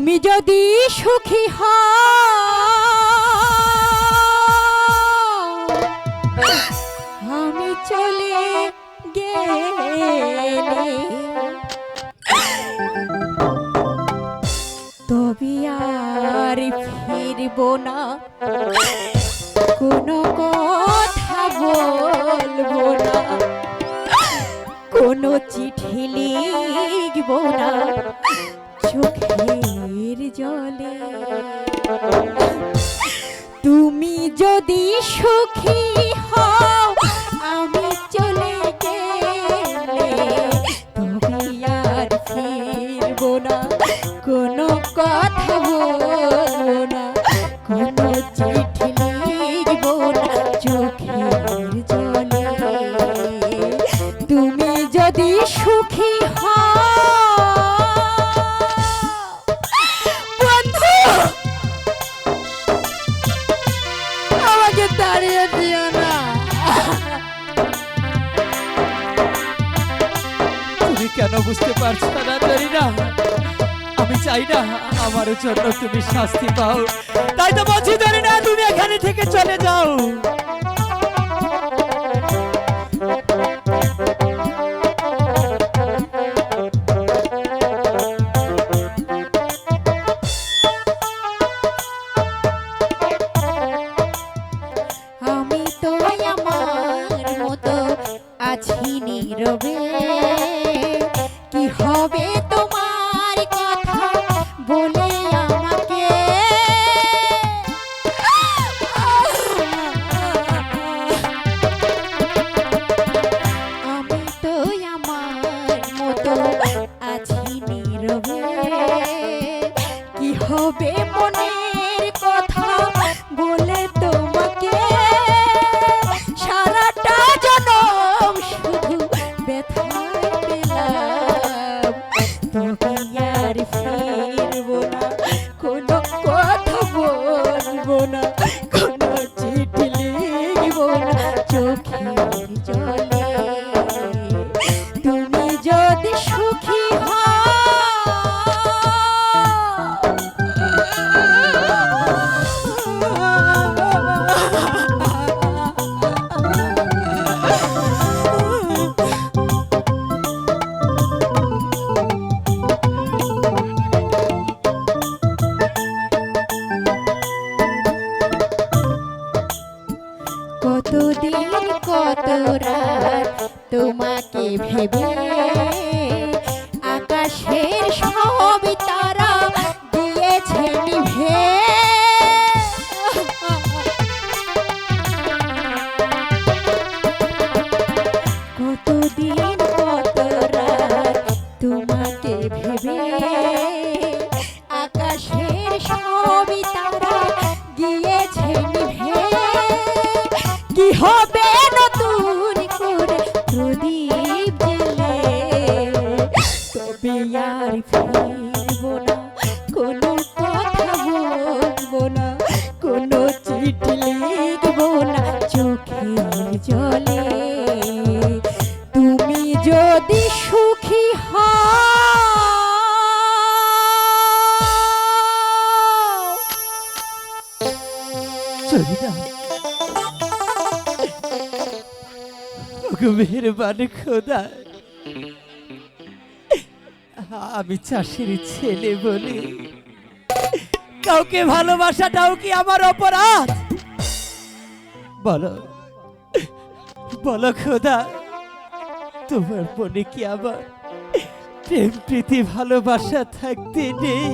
তুমি যদি সুখী হও আমি চলে গেলে তবে আর ফিরব না, কোনো কথা বলবো না, কোনো চিঠি লিখব না চোখের জলে। তুমি যদি সুখী হও আমি চলে গেলে তবে আর ফিরব না, কোনো কথা বলবো না, কোনো চিঠি লিখব না চোখের জলে। তুমি যদি সুখী হও বন্ধু আমাকে তাড়িয়ে দিও না। তুমি কেন বুঝতে পারছো না তরিনা? আমি চাই না আমার জন্য তুমি শাস্তি পাও, তাই তো বলছি তরিনা তুমি এখানে থেকে চলে যাও। আমি তো আমার মতো আছি নীরবে, কি হবে তোমার কথা বলে আমাকে। আমি তো আমার মতো আছি নীরবে, কি হবে মনের কথা বলে তোমাকে। সারাটা জনম শুধু ব্যথায় পেলাম, তবে আর ফিরব না, কোনো কথা বলবো না, কোনো চিঠি লিখব না চোখের জলে। তুমি যদি সুখী কতদিন কত রাত তোমাকে ভেবে আকাশের সব তারা দিয়েছে নিভে। কতদিন কত রাত তোমাকে ভেবে আকাশের সব তারা গিয়েছে নিভে। কি হবে নতুন করে প্রদীপ জেলে, তবে আর ফিরব না, কোনো কথা বলবো না, কোনো চিঠি লিখব না চোখের জলে। তুমি যদি সুখী হও তরিনা মেহেরবান খোদা, আমি চাষির ছেলে বলে কাউকে ভালোবাসাটাও কি আমার অপরাধ? বলো বলো খোদা, তোমার মনে কি আমার প্রেম প্রীতি ভালোবাসা থাকতে নেই?